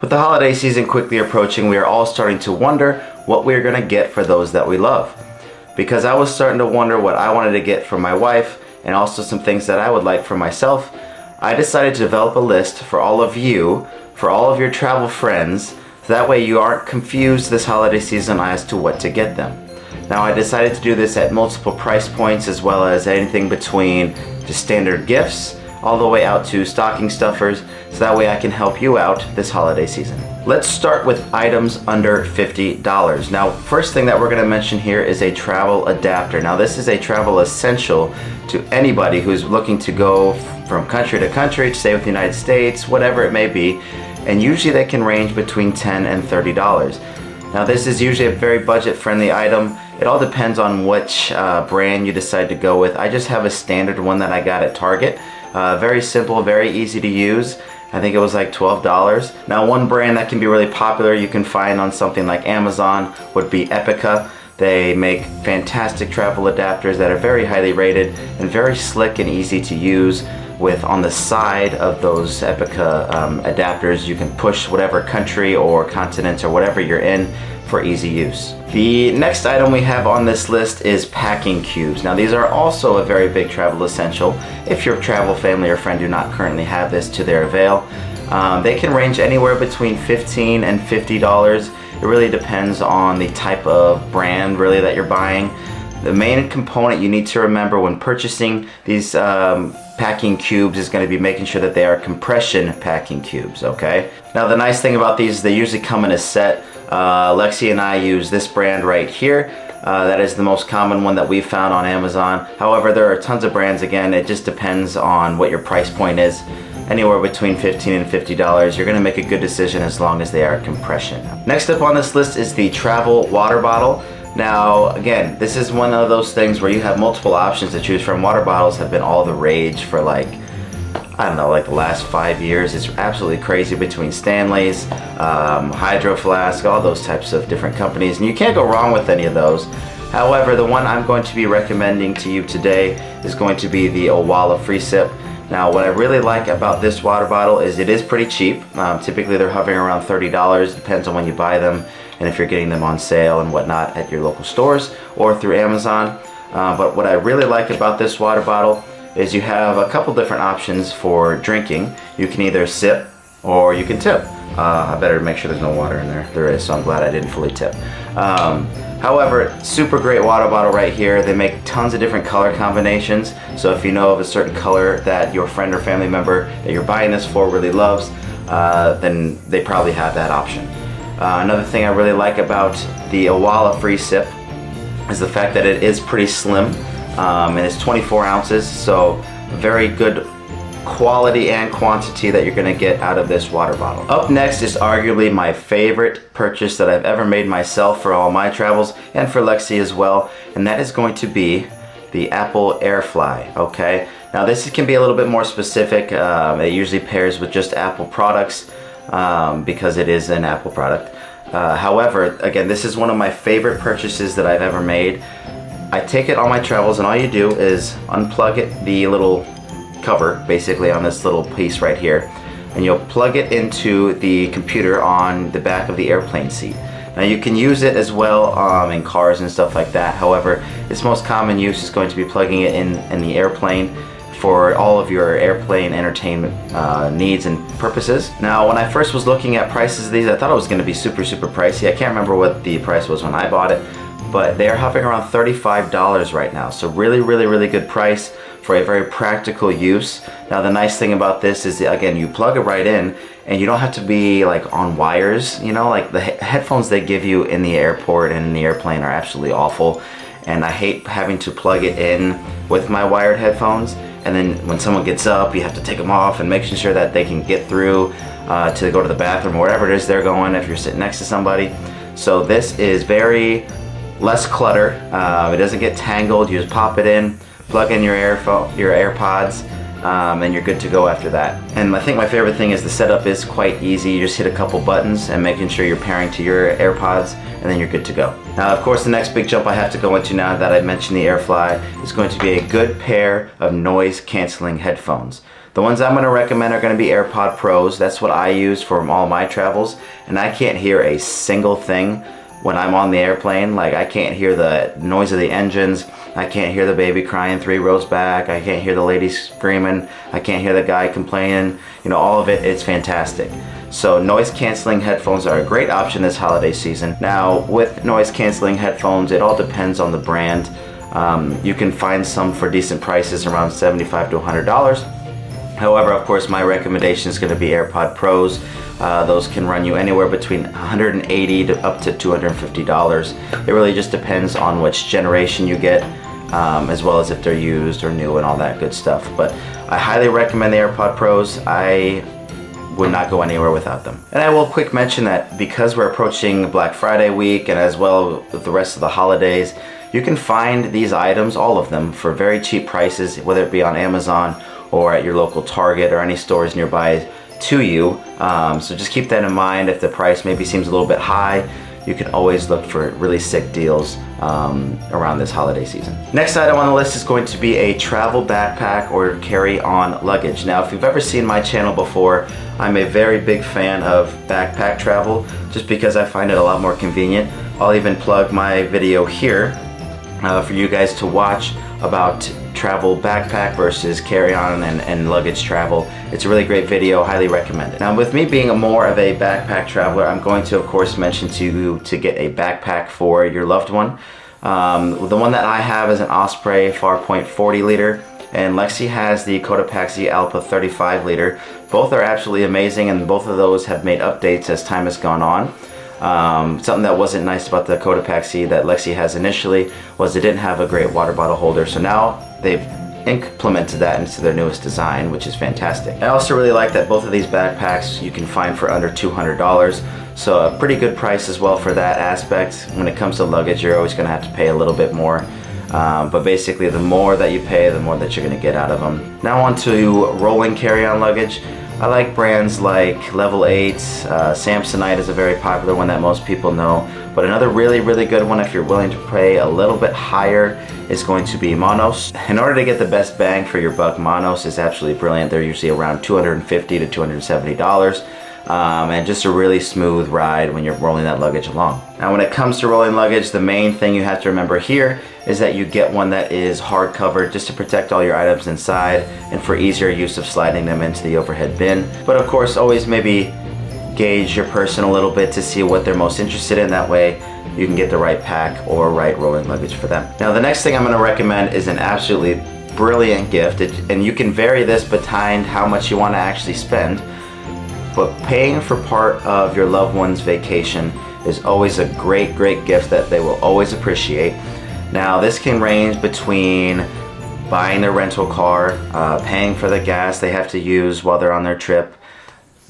With the holiday season quickly approaching, we are all starting to wonder what we're going to get for those that we love. Because I was starting to wonder what I wanted to get for my wife and also some things that I would like for myself, I decided to develop a list for all of you, for all of your travel friends, so that way you aren't confused this holiday season as to what to get them. Now I decided to do this at multiple price points as well as anything between just standard gifts all the way out to stocking stuffers, so that way I can help you out this holiday season. Let's start with items under $50. Now, first thing that we're going to mention here is a travel adapter. Now, this is a travel essential to anybody who's looking to go from country to country, to stay with the United States, whatever it may be, and usually they can range between $10 and $30. Now, this is usually a very budget-friendly item. It all depends on which brand you decide to go with. I just have a standard one that I got at Target. Very simple, very easy to use. I think it was like $12. Now, one brand that can be really popular you can find on something like Amazon would be Epica. They make fantastic travel adapters that are very highly rated and very slick and easy to use. With on the side of those Epica adapters, you can push whatever country or continent or whatever you're in for easy use. The next item we have on this list is packing cubes. Now, these are also a very big travel essential. If your travel family or friend do not currently have this to their avail, they can range anywhere between $15 and $50. It really depends on the type of brand really that you're buying. The main component you need to remember when purchasing these packing cubes is going to be making sure that they are compression packing cubes, okay? Now, the nice thing about these is they usually come in a set. Lexi and I use this brand right here. That is the most common one that we've found on Amazon. However, there are tons of brands. Again, it just depends on what your price point is. Anywhere between $15 and $50, you're going to make a good decision as long as they are compression. Next up on this list is the travel water bottle. Now, again, this is one of those things where you have multiple options to choose from. Water bottles have been all the rage for like the last 5 years. It's absolutely crazy between Stanley's, Hydro Flask, all those types of different companies, and you can't go wrong with any of those. However, the one I'm going to be recommending to you today is going to be the Owala Free Sip. Now, what I really like about this water bottle is it is pretty cheap. Typically, they're hovering around $30. Depends on when you buy them and if you're getting them on sale and whatnot at your local stores or through Amazon. But what I really like about this water bottle is you have a couple different options for drinking. You can either sip or you can tip. I better make sure there's no water in there. There is, so I'm glad I didn't fully tip. However, super great water bottle right here. They make tons of different color combinations. So if you know of a certain color that your friend or family member that you're buying this for really loves, then they probably have that option. Another thing I really like about the Owala Free Sip is the fact that it is pretty slim. And it's 24 ounces, so very good quality and quantity that you're going to get out of this water bottle. Up next is arguably my favorite purchase that I've ever made myself for all my travels and for Lexi as well, and that is going to be the Apple AirFly. Okay, now this can be a little bit more specific. It usually pairs with just Apple products because it is an Apple product. However, again, this is one of my favorite purchases that I've ever made. I take it on my travels, and all you do is unplug it, the little cover basically on this little piece right here, and you'll plug it into the computer on the back of the airplane seat. Now, you can use it as well in cars and stuff like that. However, its most common use is going to be plugging it in the airplane for all of your airplane entertainment needs and purposes. Now, when I first was looking at prices of these, I thought it was going to be super pricey. I can't remember what the price was when I bought it, but they are hovering around $35 right now. So really good price for a very practical use. Now, the nice thing about this is, again, you plug it right in and you don't have to be like on wires. You know, like the headphones they give you in the airport and in the airplane are absolutely awful. And I hate having to plug it in with my wired headphones. And then when someone gets up, you have to take them off and making sure that they can get through to go to the bathroom or wherever it is they're going if you're sitting next to somebody. So this is very less clutter. It doesn't get tangled. You just pop it in, plug in your AirPods, and you're good to go after that. And I think my favorite thing is the setup is quite easy. You just hit a couple buttons and making sure you're pairing to your AirPods, and then you're good to go. Now, of course, the next big jump I have to go into now that I mentioned the AirFly is going to be a good pair of noise canceling headphones. The ones I'm going to recommend are going to be AirPod Pros. That's what I use for all my travels, and I can't hear a single thing when I'm on the airplane. Like, I can't hear the noise of the engines, I can't hear the baby crying 3 rows back, I can't hear the lady screaming, I can't hear the guy complaining, you know, all of it. It's fantastic. So noise canceling headphones are a great option this holiday season. Now, with noise canceling headphones, it all depends on the brand. You can find some for decent prices, around $75 to $100. However, of course, my recommendation is going to be AirPod Pros. Those can run you anywhere between $180 to up to $250. It really just depends on which generation you get, as well as if they're used or new and all that good stuff. But I highly recommend the AirPod Pros. I would not go anywhere without them. And I will quick mention that because we're approaching Black Friday week and as well with the rest of the holidays, you can find these items, all of them, for very cheap prices, whether it be on Amazon or at your local Target or any stores nearby to you. So just keep that in mind. If the price maybe seems a little bit high, you can always look for really sick deals around this holiday season. Next item on the list is going to be a travel backpack or carry-on luggage. Now, if you've ever seen my channel before, I'm a very big fan of backpack travel just because I find it a lot more convenient. I'll even plug my video here for you guys to watch about travel backpack versus carry-on and luggage travel. It's a really great video, highly recommend it. Now, with me being more of a backpack traveler, I'm going to of course mention to you to get a backpack for your loved one. The one that I have is an Osprey Farpoint 40 liter, and Lexi has the Cotopaxi Alpa 35 liter. Both are absolutely amazing, and both of those have made updates as time has gone on. Something that wasn't nice about the Cotopaxi that Lexi has initially was it didn't have a great water bottle holder, so now they've implemented that into their newest design, which is fantastic. I also really like that both of these backpacks you can find for under $200, so a pretty good price as well for that aspect. When it comes to luggage, you're always going to have to pay a little bit more, but basically the more that you pay, the more that you're going to get out of them. Now on to rolling carry-on luggage. I like brands like Level 8, Samsonite is a very popular one that most people know, but another really good one if you're willing to pay a little bit higher is going to be Monos. In order to get the best bang for your buck, Monos is absolutely brilliant. They're usually around $250 to $270. And just a really smooth ride when you're rolling that luggage along. Now, when it comes to rolling luggage, the main thing you have to remember here is that you get one that is hard covered just to protect all your items inside and for easier use of sliding them into the overhead bin. But of course, always maybe gauge your person a little bit to see what they're most interested in. That way you can get the right pack or right rolling luggage for them. Now, the next thing I'm going to recommend is an absolutely brilliant gift, and you can vary this behind how much you want to actually spend. But paying for part of your loved one's vacation is always a great gift that they will always appreciate. Now, this can range between buying their rental car, paying for the gas they have to use while they're on their trip,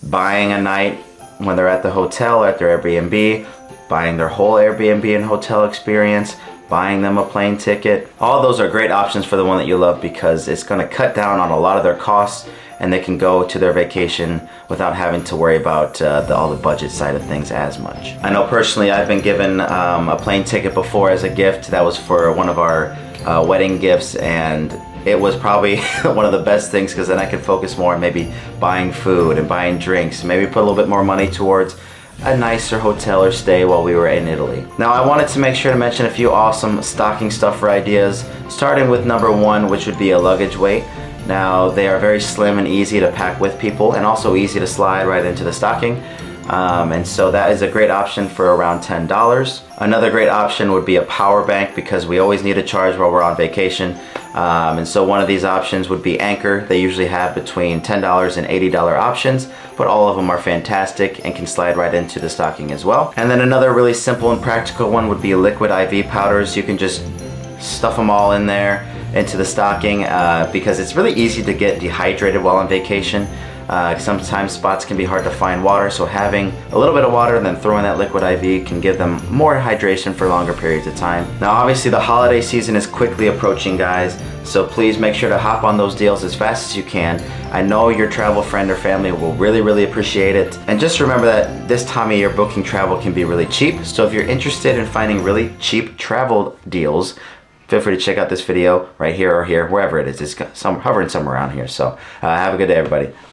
buying a night when they're at the hotel or at their Airbnb, buying their whole Airbnb and hotel experience, buying them a plane ticket. All those are great options for the one that you love because it's going to cut down on a lot of their costs, and they can go to their vacation without having to worry about all the budget side of things as much. I know personally I've been given a plane ticket before as a gift. That was for one of our wedding gifts, and it was probably one of the best things because then I could focus more on maybe buying food and buying drinks, maybe put a little bit more money towards a nicer hotel or stay while we were in Italy. Now, I wanted to make sure to mention a few awesome stocking stuffer ideas, starting with number 1, which would be a luggage weight. Now, they are very slim and easy to pack with people and also easy to slide right into the stocking. And so that is a great option for around $10. Another great option would be a power bank because we always need a charge while we're on vacation. And so one of these options would be Anker. They usually have between $10 and $80 options, but all of them are fantastic and can slide right into the stocking as well. And then another really simple and practical one would be liquid IV powders. You can just stuff them all in there into the stocking because it's really easy to get dehydrated while on vacation. Sometimes spots can be hard to find water, so having a little bit of water and then throwing that liquid IV can give them more hydration for longer periods of time. Now, obviously the holiday season is quickly approaching, guys, so please make sure to hop on those deals as fast as you can. I know your travel friend or family will really appreciate it. And just remember that this time of year booking travel can be really cheap, so if you're interested in finding really cheap travel deals, feel free to check out this video right here or here, wherever it is. It's hovering somewhere around here. So have a good day, everybody.